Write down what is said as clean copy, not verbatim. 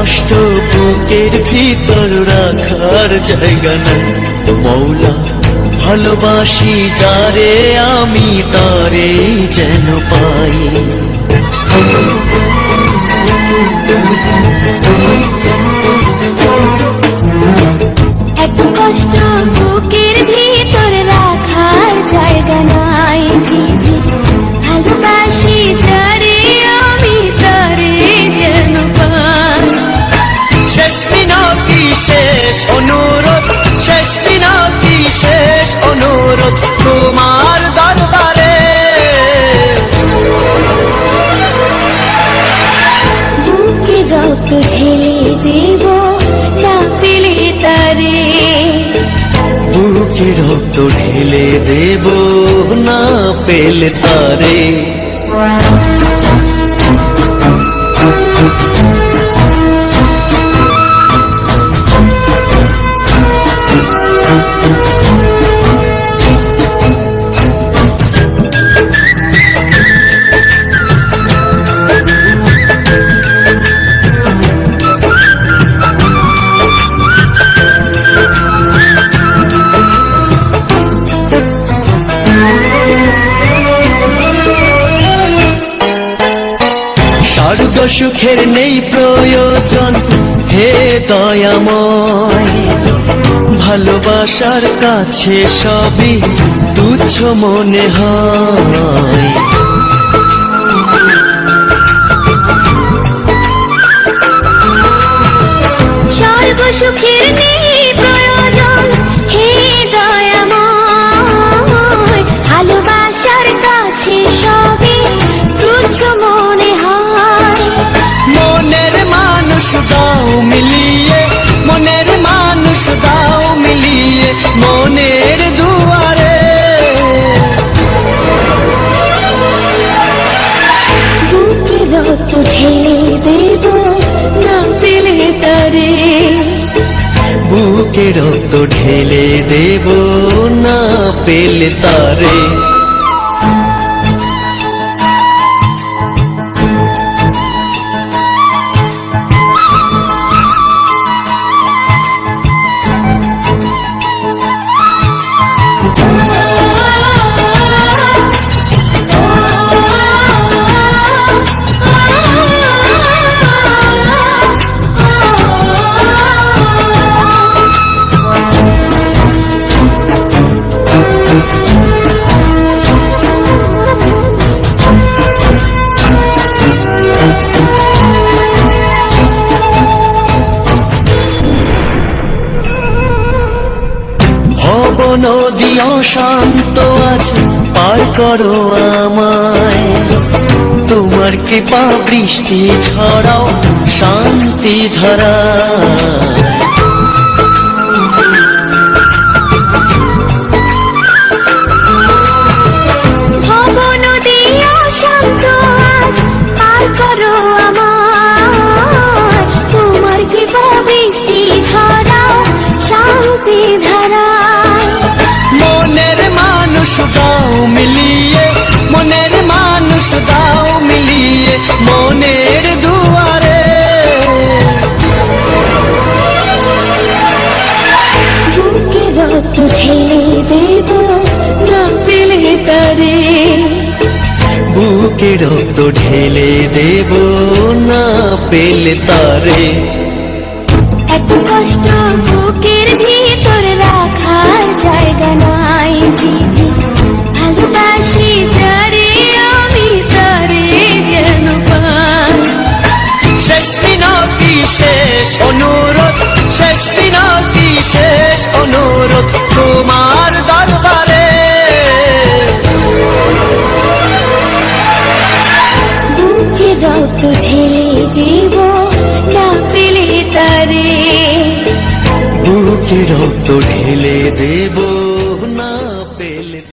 কষ্ট বুকের ভিতর রাখার জায়গা নাই। মৌলা ভালোবাসি যারে আমি তারে যেন পাই। এত কষ্ট বুকের ভিতর রাখার জায়গা নাই। ভালোবাসি যারে আমি তারে যেন পাই। শেষ মিনতি শেষ অনুরোধ, শেষ মিনতি শেষ অনুরোধ তোমার দরবারে। বুকে রক্ত ঢেলে দেব না পেলে তারে। বুকে রক্ত ঢেলে দেব না পেলে তারে। স্বর্গ সুখের নেই প্রয়োজন হে দয়াময়। ভালোবাসার কাছে সবই তুচ্ছ মনে হয়। স্বর্গ সুখের নেই প্রয়োজন হে দয়াময়। ভালোবাসার কাছে সবই তুচ্ছ মনে হয়। মনের মানুষ দাও মিলিয়ে, মনের মানুষ দাও মিলিয়ে মনের দুয়ারে। বুকে রক্ত ঢেলে দেব না পেলে তারে। বুকে রক্ত ঢেলে দেব না পেলে তারে। নদী অশান্ত আজ পার করো আমায়। তোমার কৃপা বৃষ্টি ঝরাও শান্তি ধারা। নদী অশান্ত আজ পার করো আমায়। তোমার কৃপা বৃষ্টি ঝরাও শান্তি ধারা। মনের মানুষ দাও মিলিয়ে, মনের মানুষ দাও মিলিয়ে মনের দুয়ারে। বুকে রক্ত ঢেলে দেব না পেলে তারে। বুকে রক্ত ঢেলে দেব না পেলে তারে। এত কষ্ট বুকের ভিতর রাখার জায়গা নাই। ভালোবাসি যারে আমি তারে যেন পাই। শেষ মিনতি শেষ অনুরোধ, শেষ মিনতি শেষ অনুরোধ তোমার দরবারে। বুকে রক্ত ঢেলে দেব না পেলে তারে। বুকে রক্ত ঢেলে দেব